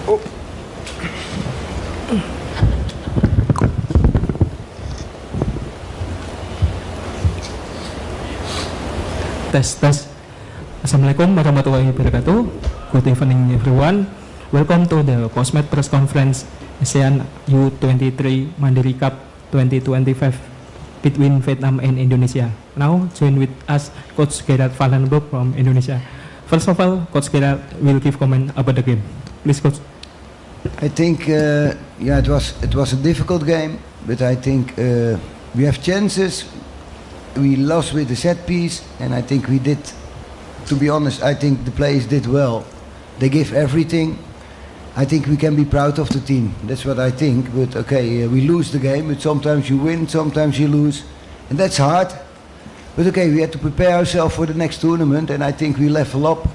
Oh. Tes. Assalamualaikum warahmatullahi wabarakatuh. Good evening everyone. Welcome to the Postmed press conference ASEAN U23 Mandiri Cup 2025 between Vietnam and Indonesia. Now join with us Coach Gerard Vallenberg from Indonesia. First of all, Coach Gerard will give comment about the game. Please, Coach. I think, it was a difficult game, but I think we have chances. We lost with the set piece, and I think we did. To be honest, I think the players did well. They gave everything. I think we can be proud of the team. That's what I think. But okay, we lose the game, but sometimes you win, sometimes you lose, and that's hard. But okay, we had to prepare ourselves for the next tournament, and I think we level up.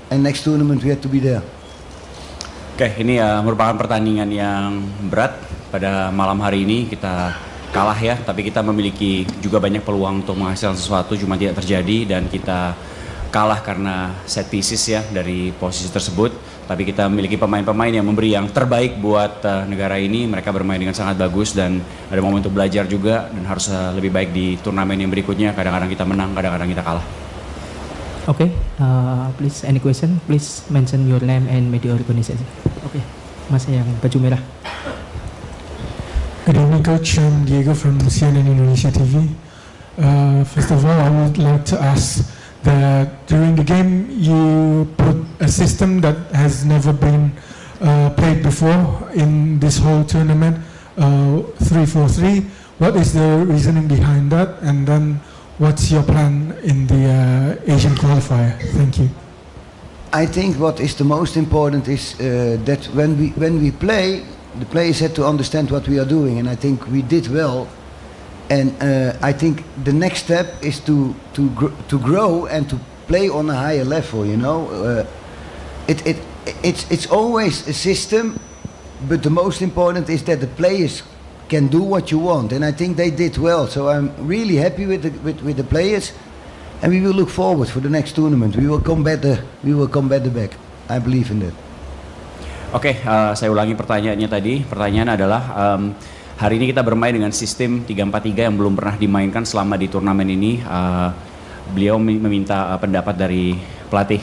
And next tournament we had to be there. Oke, ini merupakan pertandingan yang berat pada malam hari ini. Kita kalah ya, tapi kita memiliki juga banyak peluang untuk menghasilkan sesuatu, cuma tidak terjadi dan kita kalah karena set pieces ya dari posisi tersebut. Tapi kita memiliki pemain-pemain yang memberi yang terbaik buat negara ini. Mereka bermain dengan sangat bagus dan ada momen untuk belajar juga dan harus lebih baik di turnamen yang berikutnya. Kadang-kadang kita menang, kadang-kadang kita kalah. Okay, please any question? Please mention your name and media organization. Okay, Mas yang baju merah. Good evening, Coach. I'm Diego from CNN Indonesia TV. First of all, I would like to ask that during the game you put a system that has never been played before in this whole tournament, 3-4-3. What is the reasoning behind that? And then what's your plan in the Asian qualifier? Thank you. I think what is the most important is that when we play, the players had to understand what we are doing, and I think we did well. And I think the next step is to grow and to play on a higher level. You know, it's always a system, but the most important is that the players can do what you want, and I think they did well. So I'm really happy with the players, and we will look forward for the next tournament. We will come better. We will come better back. I believe in that. Oke, saya ulangi pertanyaannya tadi. Pertanyaan adalah hari ini kita bermain dengan sistem 3-4-3 yang belum pernah dimainkan selama di turnamen ini. Beliau meminta pendapat dari pelatih.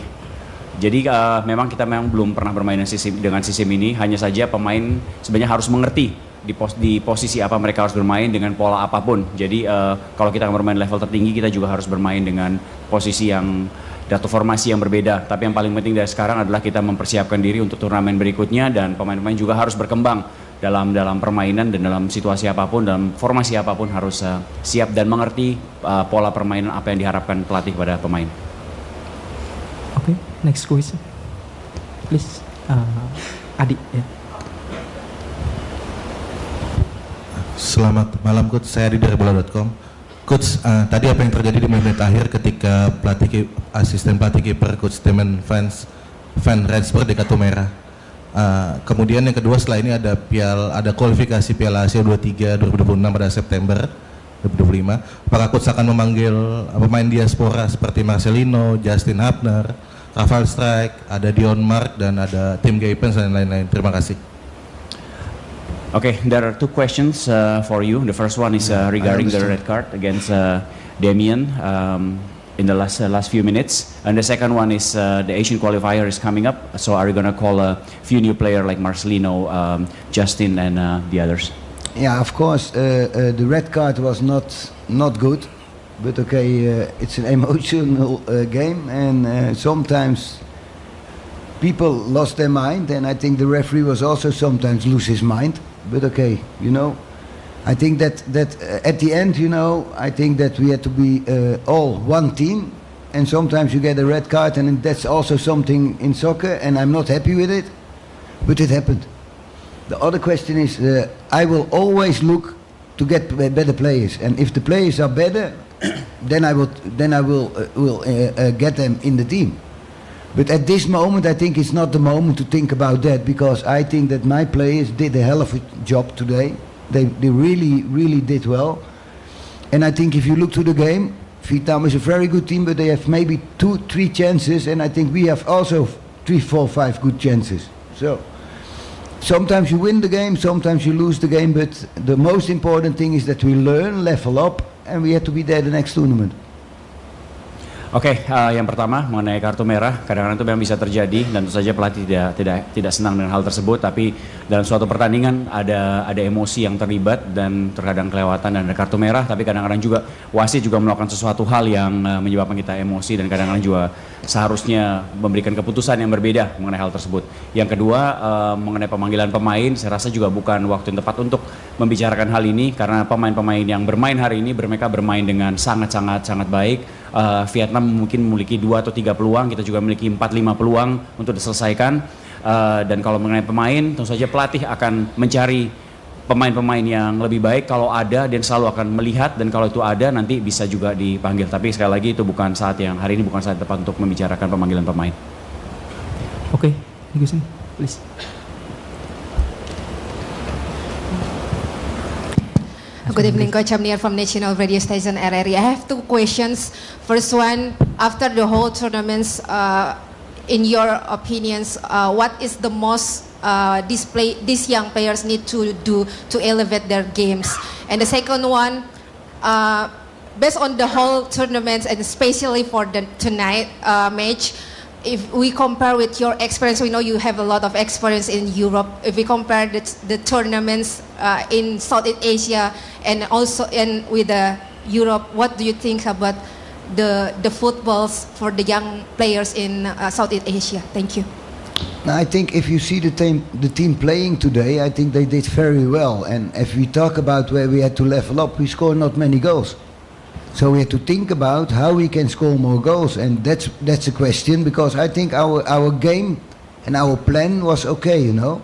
Jadi memang kita belum pernah bermain dengan sistem ini. Hanya saja pemain sebenarnya harus mengerti di posisi apa mereka harus bermain dengan pola apapun. Jadi kalau kita bermain level tertinggi, kita juga harus bermain dengan posisi yang atau formasi yang berbeda. Tapi yang paling penting dari sekarang adalah kita mempersiapkan diri untuk turnamen berikutnya, dan pemain-pemain juga harus berkembang dalam permainan dan dalam situasi apapun, dalam formasi apapun harus siap dan mengerti pola permainan apa yang diharapkan pelatih pada pemain. Okay, next question, please. Adi. Yeah. Selamat malam, Coach. Saya dari bola.com. Coach, tadi apa yang terjadi di menit akhir ketika asisten pelatih kiper Coach Demen Van Rensburg di kartu merah? Kemudian yang kedua, setelah ini ada kualifikasi Piala Asia 23 2026 pada September 2025. Apakah Coach akan memanggil pemain diaspora seperti Marcelino, Justin Hapner, Rafael Strijk, ada Dion Mark, dan ada Tim Gapens dan lain-lain? Terima kasih. Okay, there are two questions for you. The first one is regarding the red card against Damien in the last few minutes, and the second one is the Asian qualifier is coming up. So are you gonna call a few new players like Marcelino, Justin, and the others? Yeah, of course. The red card was not good, but okay, it's an emotional game, and sometimes people lost their mind, and I think the referee was also sometimes lose his mind. But okay, you know, I think that at the end, you know, I think that we had to be all one team, and sometimes you get a red card, and that's also something in soccer, and I'm not happy with it, but it happened. The other question is, I will always look to get better players, and if the players are better, then I will get them in the team. But at this moment, I think it's not the moment to think about that, because I think that my players did a hell of a job today. They really, really did well. And I think if you look to the game, Vietnam is a very good team, but they have maybe 2-3 chances, and I think we have also 3, 4, 5 good chances. So sometimes you win the game, sometimes you lose the game, but the most important thing is that we learn, level up, and we have to be there the next tournament. Oke, yang pertama mengenai kartu merah, kadang-kadang itu memang bisa terjadi dan tentu saja pelatih tidak senang dengan hal tersebut. Tapi dalam suatu pertandingan ada emosi yang terlibat dan terkadang kelewatan dan ada kartu merah. Tapi kadang-kadang juga wasit juga melakukan sesuatu hal yang menyebabkan kita emosi dan kadang-kadang juga seharusnya memberikan keputusan yang berbeda mengenai hal tersebut. Yang kedua mengenai pemanggilan pemain, saya rasa juga bukan waktu yang tepat untuk membicarakan hal ini karena pemain-pemain yang bermain hari ini mereka bermain dengan sangat baik. Vietnam mungkin memiliki 2 atau 3 peluang, kita juga memiliki 4-5 peluang untuk diselesaikan. Dan kalau mengenai pemain, tentu saja pelatih akan mencari pemain-pemain yang lebih baik kalau ada dan selalu akan melihat dan kalau itu ada nanti bisa juga dipanggil. Tapi sekali lagi itu bukan saat yang hari ini bukan saat tepat untuk membicarakan pemanggilan pemain. Oke, thank you, Sen. Please. Good evening, Coach. I'm Nia from National Radio Station RRI. I have 2 questions. First one, after the whole tournaments, in your opinions, what is the most display these young players need to do to elevate their games? And the second one, based on the whole tournaments and especially for the tonight match, if we compare with your experience, we know you have a lot of experience in Europe. If we compare the tournaments in Southeast Asia and also with Europe, what do you think about the footballs for the young players in Southeast Asia? Thank you. I think if you see the team playing today, I think they did very well. And if we talk about where we had to level up, we scored not many goals. So we had to think about how we can score more goals, and that's a question because I think our game and our plan was okay, you know.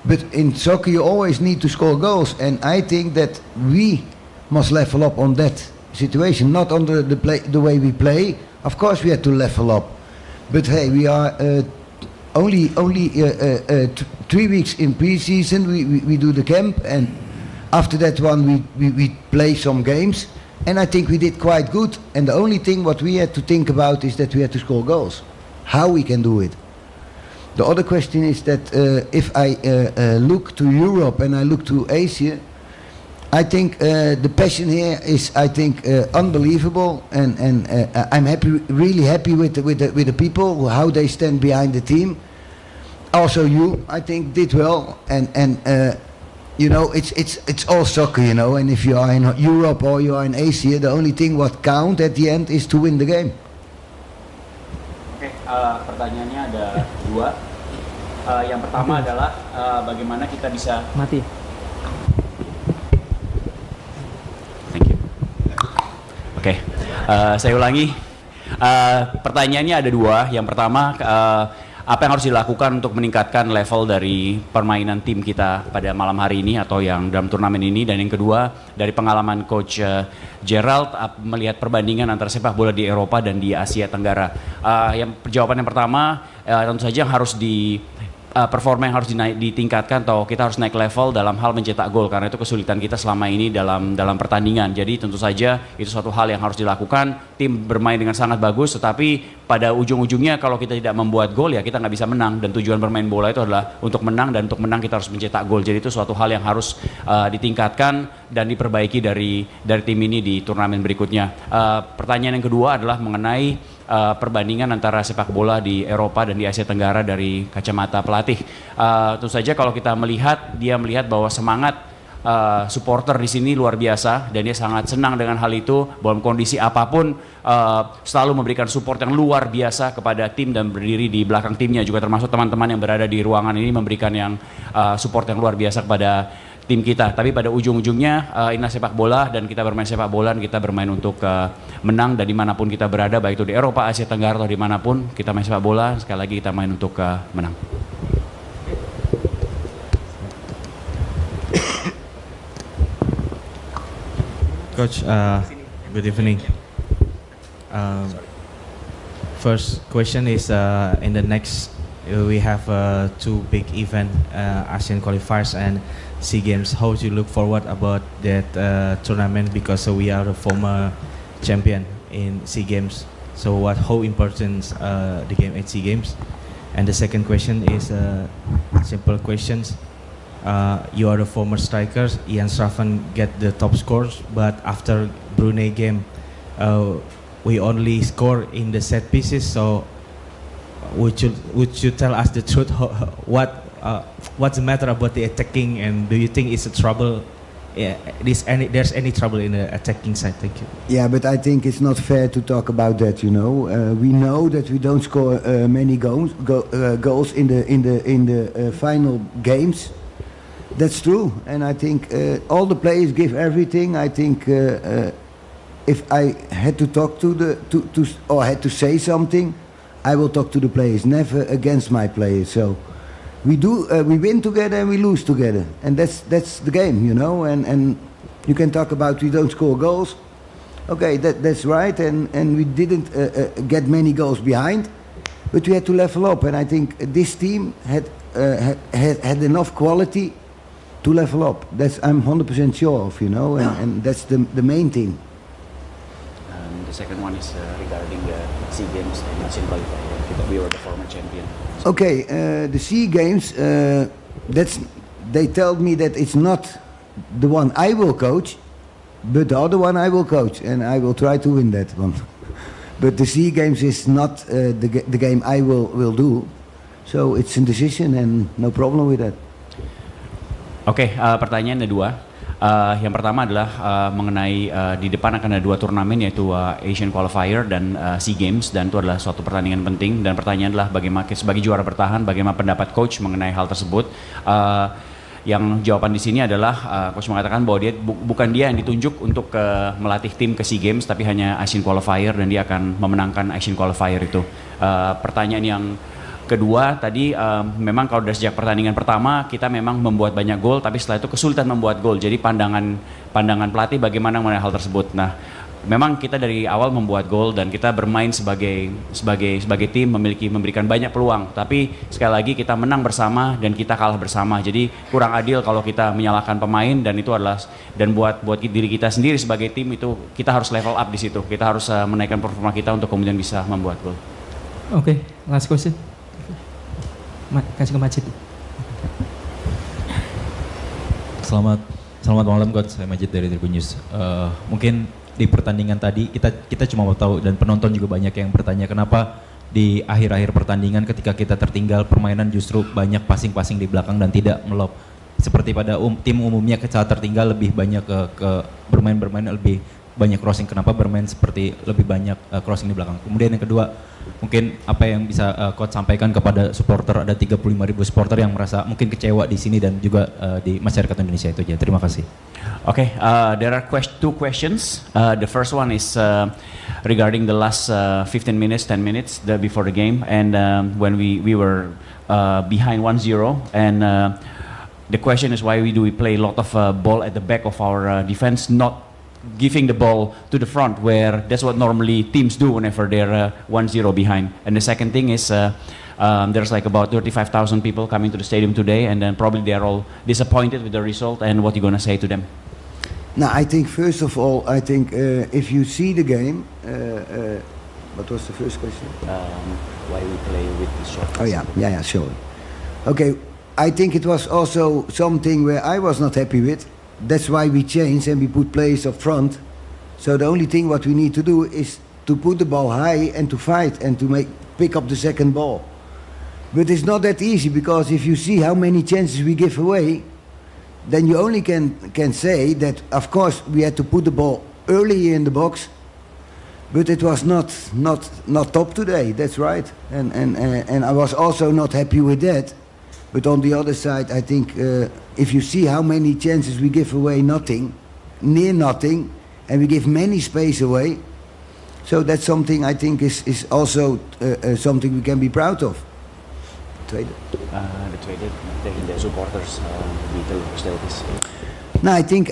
But in soccer you always need to score goals, and I think that we must level up on that situation, not on the way we play. Of course we had to level up, but hey, we are only 3 weeks in pre-season. We do the camp, and after that one we play some games. And I think we did quite good. And the only thing what we had to think about is that we had to score goals. How we can do it. The other question is that if I look to Europe and I look to Asia, I think the passion here is, I think, unbelievable. And I'm really happy with the people, how they stand behind the team. Also you, I think, did well. And you know, it's all soccer, you know, and if you are in Europe or you are in Asia, the only thing what count at the end is to win the game. Oke, pertanyaannya ada 2. Yang pertama adalah bagaimana kita bisa Mati. Thank you. Oke, saya ulangi. Pertanyaannya ada 2. Yang pertama, apa yang harus dilakukan untuk meningkatkan level dari permainan tim kita pada malam hari ini atau yang dalam turnamen ini, dan yang kedua dari pengalaman Coach Gerald melihat perbandingan antara sepak bola di Eropa dan di Asia Tenggara. Jawaban yang pertama tentu saja harus performa yang harus ditingkatkan atau kita harus naik level dalam hal mencetak gol karena itu kesulitan kita selama ini dalam pertandingan. Jadi tentu saja itu suatu hal yang harus dilakukan. Tim bermain dengan sangat bagus tetapi pada ujung-ujungnya kalau kita tidak membuat gol ya kita nggak bisa menang, dan tujuan bermain bola itu adalah untuk menang, dan untuk menang kita harus mencetak gol. Jadi itu suatu hal yang harus ditingkatkan dan diperbaiki dari tim ini di turnamen berikutnya. Pertanyaan yang kedua adalah mengenai perbandingan antara sepak bola di Eropa dan di Asia Tenggara dari kacamata pelatih. Tentu saja kalau kita melihat bahwa semangat supporter di sini luar biasa dan dia sangat senang dengan hal itu. Dalam kondisi apapun selalu memberikan support yang luar biasa kepada tim dan berdiri di belakang timnya, juga termasuk teman-teman yang berada di ruangan ini memberikan yang support yang luar biasa kepada tim kita. Tapi pada ujung-ujungnya inilah sepak bola dan kita bermain sepak bola dan kita bermain untuk menang, dan dimanapun kita berada baik itu di Eropa, Asia Tenggara atau dimanapun kita main sepak bola, sekali lagi kita main untuk menang. Coach, good evening. First question is in the next we have 2 big event, Asian qualifiers and SEA Games. How do you look forward about that tournament, because we are the former champion in SEA Games? So how important the game at SEA Games? And the second question is simple questions. You are the former strikers. Ian Schraven get the top scores, but after Brunei game, we only score in the set pieces. So, would you tell us the truth? What's the matter about the attacking, and do you think it's a trouble? There's any trouble in the attacking side? Thank you. Yeah, but I think it's not fair to talk about that. You know, we know that we don't score many goals in the final games. That's true, and I think all the players give everything. I think if I had to talk or had to say something, I will talk to the players, never against my players. So we win together and we lose together, and that's the game, you know. And you can talk about we don't score goals. Okay, that's right, and we didn't get many goals behind, but we had to level up, and I think this team had enough quality to level up. I'm 100% sure of, you know, and that's the main thing. The second one is regarding the SEA Games and Asian qualifier, because we were the former champion. Okay, the SEA Games, they told me that it's not the one I will coach, but the other one I will coach, and I will try to win that one. But the SEA Games is not the game I will do, so it's a decision and no problem with that. Oke, pertanyaan ada dua. Yang pertama adalah mengenai di depan akan ada dua turnamen, yaitu Asian Qualifier dan SEA Games, dan itu adalah suatu pertandingan penting. Dan pertanyaan adalah bagaimana sebagai juara bertahan, bagaimana pendapat coach mengenai hal tersebut. Yang jawaban di sini adalah coach mengatakan bahwa bukan dia yang ditunjuk untuk melatih tim ke SEA Games, tapi hanya Asian Qualifier, dan dia akan memenangkan Asian Qualifier itu. Pertanyaan yang kedua tadi, memang kalau dari sejak pertandingan pertama kita memang membuat banyak gol, tapi setelah itu kesulitan membuat gol. Jadi pandangan pelatih bagaimana mengenai hal tersebut. Nah, memang kita dari awal membuat gol dan kita bermain sebagai tim, memberikan banyak peluang. Tapi sekali lagi kita menang bersama dan kita kalah bersama. Jadi kurang adil kalau kita menyalahkan pemain, dan itu adalah, dan buat diri kita sendiri sebagai tim itu kita harus level up di situ. Kita harus menaikkan performa kita untuk kemudian bisa membuat gol. Okay, last question. Kasih ke Majid. Selamat malam Coach, saya Majid dari Tribun News. Mungkin di pertandingan tadi kita cuma mau tahu, dan penonton juga banyak yang bertanya kenapa di akhir-akhir pertandingan ketika kita tertinggal permainan justru banyak passing-passing di belakang dan tidak melop. Seperti pada tim umumnya saat tertinggal lebih banyak ke bermain lebih banyak crossing. Kenapa bermain seperti lebih banyak crossing di belakang? Kemudian yang kedua, mungkin apa yang bisa Coach sampaikan kepada supporter, ada 35.000 supporter yang merasa mungkin kecewa di sini dan juga di masyarakat Indonesia itu aja. Terima kasih. Okay, there are two questions. The first one is regarding the last 15 minutes, 10 minutes before the game, and when we were behind 1-0, and the question is why do we play a lot of ball at the back of our defense, not giving the ball to the front, where that's what normally teams do whenever they're 1-0 behind. And the second thing is there's like about 35,000 people coming to the stadium today, and then probably they're all disappointed with the result. And what are you going to say to them? Now, I think first of all, if you see the game, what was the first question? Why we play with the short? Oh yeah, sure. Okay, I think it was also something where I was not happy with. That's why we changed and we put players up front. So the only thing what we need to do is to put the ball high and to fight and to pick up the second ball. But it's not that easy, because if you see how many chances we give away, then you only can say that of course we had to put the ball early in the box, but it was not top today. That's right, and I was also not happy with that. But on the other side, I think if you see how many chances we give away, near nothing, and we give many space away, so that's something I think is also something we can be proud of. De tweede tegen de supporters die teleurgesteld. No, I think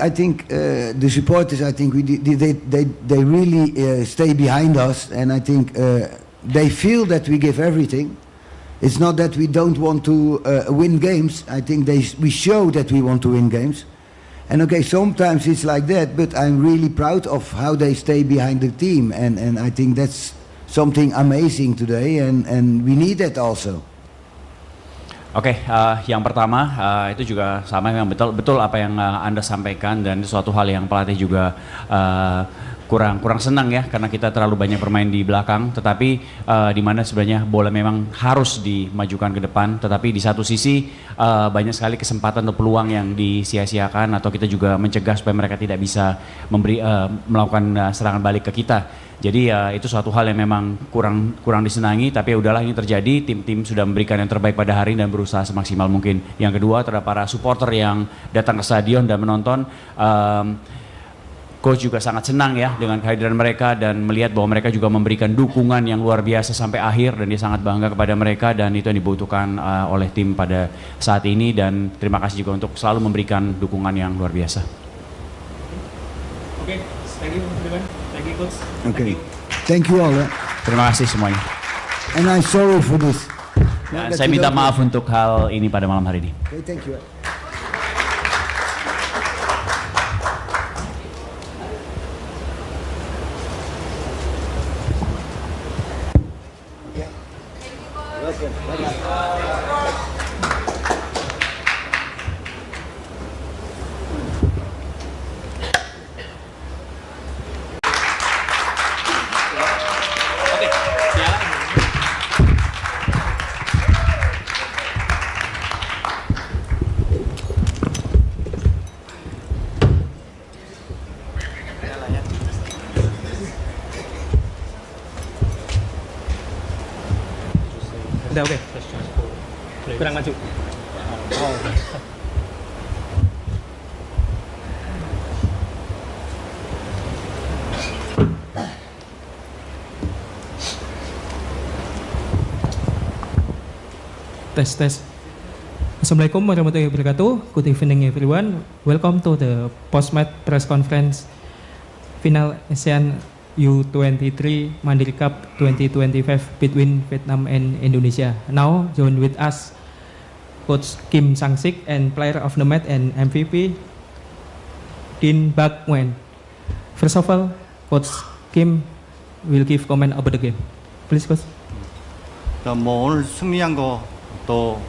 the supporters, I think they really stay behind us, and I think they feel that we give everything. It's not that we don't want to win games. I think we show that we want to win games. And okay, sometimes it's like that, but I'm really proud of how they stay behind the team. And I think that's something amazing today, and we need that also. Oke, yang pertama itu juga sama, yang betul apa yang Anda sampaikan, dan itu suatu hal yang pelatih juga kurang senang ya, karena kita terlalu banyak bermain di belakang, tetapi di mana sebenarnya bola memang harus dimajukan ke depan, tetapi di satu sisi banyak sekali kesempatan atau peluang yang disia-siakan, atau kita juga mencegah supaya mereka tidak bisa melakukan serangan balik ke kita. Jadi itu suatu hal yang memang kurang disenangi, tapi ya udahlah, ini terjadi, tim-tim sudah memberikan yang terbaik pada hari ini dan berusaha semaksimal mungkin. Yang kedua, terhadap para supporter yang datang ke stadion dan menonton, coach juga sangat senang ya dengan kehadiran mereka dan melihat bahwa mereka juga memberikan dukungan yang luar biasa sampai akhir, dan dia sangat bangga kepada mereka, dan itu yang dibutuhkan oleh tim pada saat ini, dan terima kasih juga untuk selalu memberikan dukungan yang luar biasa. Oke, thank you everyone. Thank you coach. Okay. Thank you all. Terima kasih semuanya. And I'm sorry for this. Dan saya minta maaf untuk hal ini pada malam hari ini. Okay, thank you. Udah oke. Kurang maju. Tes. Assalamualaikum warahmatullahi wabarakatuh. Good evening everyone. Welcome to the post-match press conference final ASEAN U23 Mandiri Cup 2025 between Vietnam and Indonesia. Now join with us Coach Kim Sang-sik and player of the match and MVP Din Bak Nguyen. First of all, Coach Kim will give comment about the game. Please, Coach. 오늘 승리한 거 또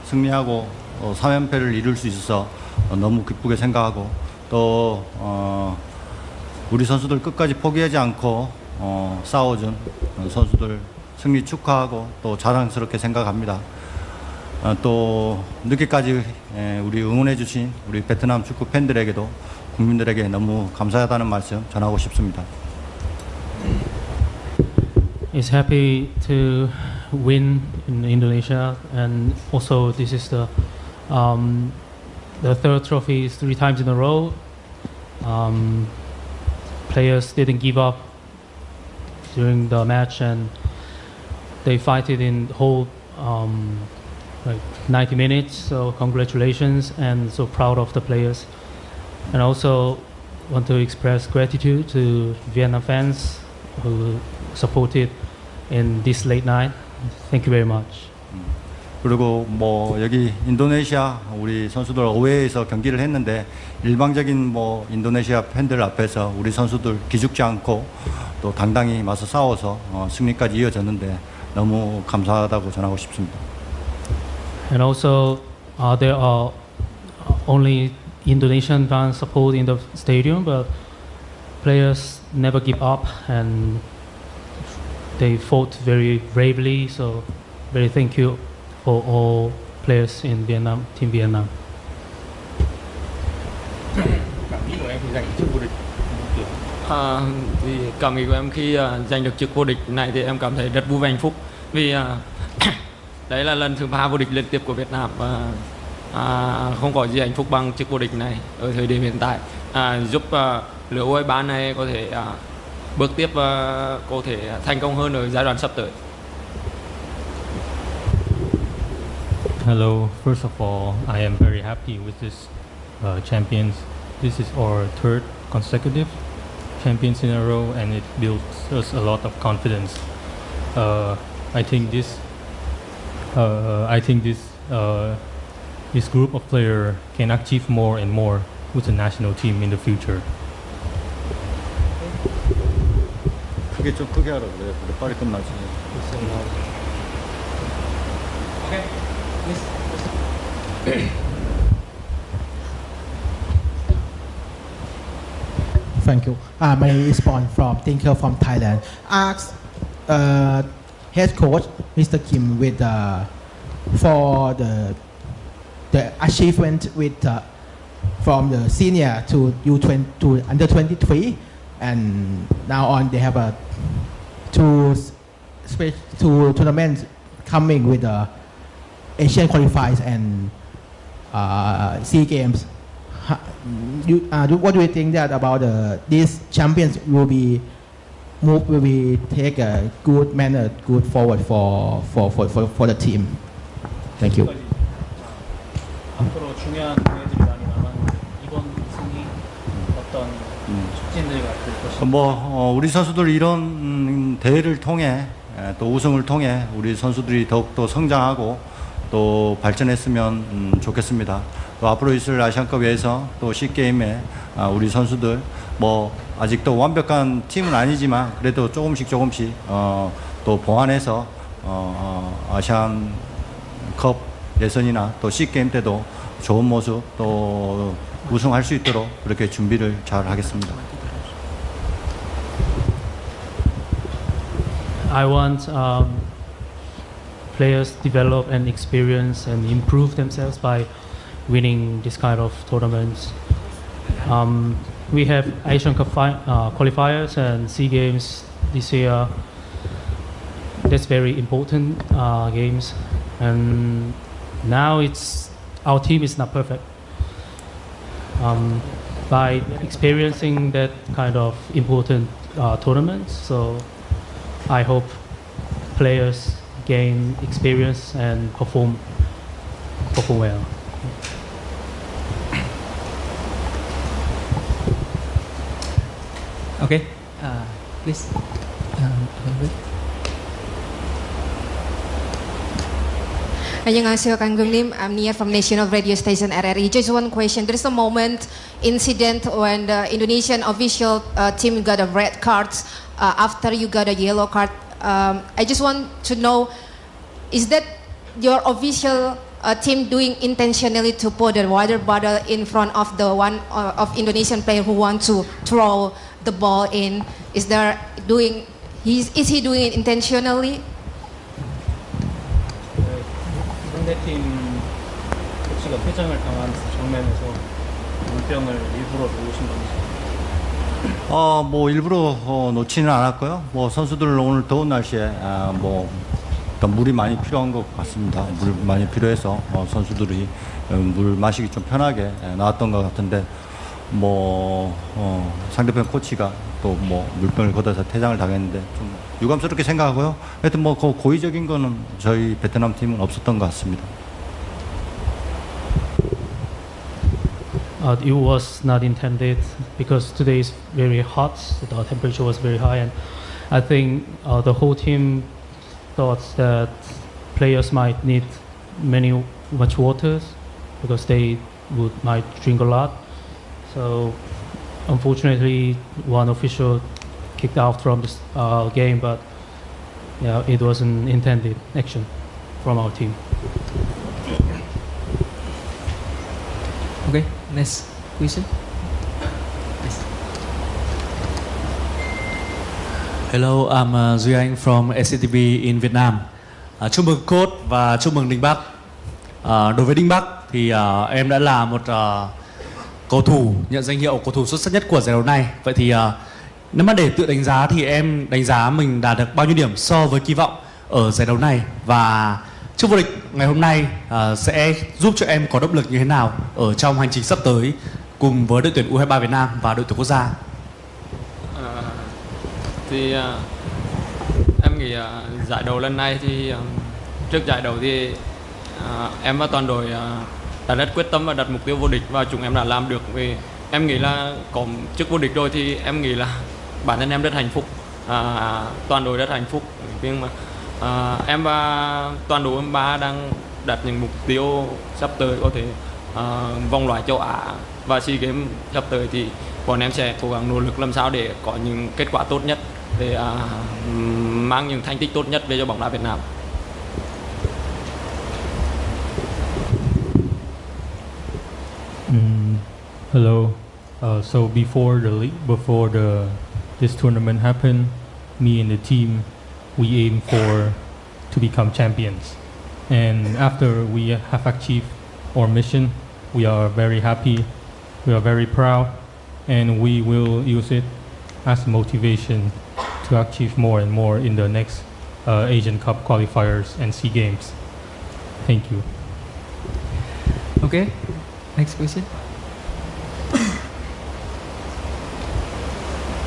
승리하고 3연패를 이룰 수 있어서 너무 기쁘게 생각하고 또 우리 선수들 끝까지 포기하지 않고 싸워준 선수들 승리 축하하고 또 자랑스럽게 생각합니다. 또 늦게까지 우리 응원해주신 우리 베트남 축구 팬들에게도 국민들에게 너무 감사하다는 말씀 전하고 싶습니다. Is happy to win in Indonesia, and also this is the third trophy is 3 times in a row. Players didn't give up during the match, and they fight it in the whole like 90 minutes. So congratulations, and so proud of the players. And also want to express gratitude to Vietnam fans who supported in this late night. Thank you very much. 그리고 뭐 여기 인도네시아 우리 선수들 어웨이에서 경기를 했는데 일방적인 뭐 인도네시아 팬들 앞에서 우리 선수들 기죽지 않고 또 당당히 맞서 싸워서 승리까지 이어졌는데 너무 감사하다고 전하고 싶습니다. And also there are only Indonesian fans support in the stadium, but players never give up and they fought very bravely. So very thank you for all players in Vietnam, Team Vietnam. Vì cảm nghĩ của em khi giành được chức vô địch này thì em cảm thấy rất vui và hạnh phúc, vì đấy là lần thứ 3 vô địch liên tiếp của Việt Nam, và không có gì hạnh phúc bằng chức vô địch này ở thời điểm hiện tại, giúp lứa U23 này có thể bước tiếp và có thể thành công hơn ở giai đoạn sắp tới. Hello, first of all, I am very happy with this champions. This is our third consecutive champions in a row, and it builds us a lot of confidence. I think this this group of players can achieve more and more with the national team in the future. 그게 좀 크게 하라 그래. 빨리 끝나지. Okay. Thank you. My response from Tinker from Thailand. Ask head coach Mr. Kim with for the achievement with from the senior to U20 to under 23, and now on they have a two tournaments coming with Asian qualifiers and SEA Games. What do you think that about these champions will be take a good manner, good forward for the team? Thank you. 앞으로 중요한 대회들이 많이 남았는데 이번 승리 어떤 촉진들과 될 것인가? 우리 선수들 이런 대회를 통해 또 우승을 통해 우리 선수들이 더욱더 성장하고 또 발전했으면 좋겠습니다. 또 앞으로 있을 아시안컵에서 또 C게임에 우리 선수들 아직도 완벽한 팀은 아니지만 그래도 조금씩 또 보완해서 아시안컵 예선이나 또 C게임 때도 좋은 모습 또 우승할 수 있도록 그렇게 준비를 잘 하겠습니다. I want players develop and experience and improve themselves by winning this kind of tournaments. We have Asian Cup qualifiers and SEA Games this year. That's very important games, and now our team is not perfect. By experiencing that kind of important tournaments, so I hope players gain experience and perform well. Okay, please. 안녕하세요, 강경님. I'm Nia from National Radio Station RRI. Just one question. There's a moment, incident when the Indonesian official team got a red card after you got a yellow card. I just want to know, is that your official team doing intentionally to put a water bottle in front of the one of Indonesian player who want to throw the ball in? Is he doing it intentionally? 상대팀 코치가 퇴장을 당한 장면에서 물병을 일부러 놓으신 건지? 일부러 놓지는 않았고요. 선수들 오늘 더운 날씨에 물이 많이 필요한 것 같습니다. 물 많이 필요해서 선수들이 물 마시기 좀 편하게 나왔던 것 같은데 상대편 코치가 또 물병을 걷어서 퇴장을 당했는데 좀 유감스럽게 생각하고요. 하여튼 고의적인 거는 저희 베트남 팀은 없었던 것 같습니다. It was not intended because today is very hot. The temperature was very high, and I think the whole team thought that players might need much water because they might drink a lot. So unfortunately, one official kicked out from this game, but yeah, it wasn't intended action from our team. Okay, next question. Hello, I'm Duy Anh from SCTV in Vietnam. Chúc mừng coach và chúc mừng Đinh Bắc. Đối với Đinh Bắc thì em đã là một cầu thủ nhận danh hiệu cầu thủ xuất sắc nhất của giải đấu này. Vậy thì nếu mà để tự đánh giá thì em đánh giá mình đạt được bao nhiêu điểm so với kỳ vọng ở giải đấu này, và chức vô địch ngày hôm nay sẽ giúp cho em có động lực như thế nào ở trong hành trình sắp tới cùng với đội tuyển U23 Việt Nam và đội tuyển quốc gia? Em nghĩ giải đấu lần này thì trước giải đấu thì em và toàn đội đã rất quyết tâm và đặt mục tiêu vô địch, và chúng em đã làm được. Vì em nghĩ là có chức vô địch rồi thì em nghĩ là bản thân em rất hạnh phúc, toàn đội rất hạnh phúc. Nhưng mà em và toàn đội U23 đang đặt những mục tiêu sắp tới có thể vòng loại châu Á và SEA Games sắp tới, thì bọn em sẽ cố gắng nỗ lực làm sao để có những kết quả tốt nhất, để mang những thành tích tốt nhất về cho bóng đá Việt Nam. Hello. So before this tournament happened, me and the team, we aim to become champions. And after we have achieved our mission, we are very happy, we are very proud, and we will use it as motivation to achieve more and more in the next Asian Cup qualifiers and SEA Games. Thank you. Okay, next question.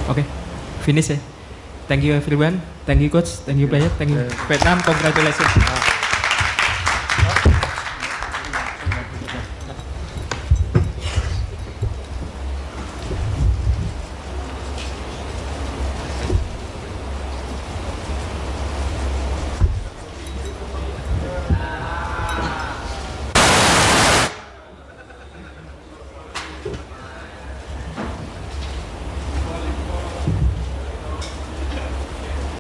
Okay, finish ya. Thank you everyone. Thank you coach. Thank you player. Thank you Vietnam. Congratulations.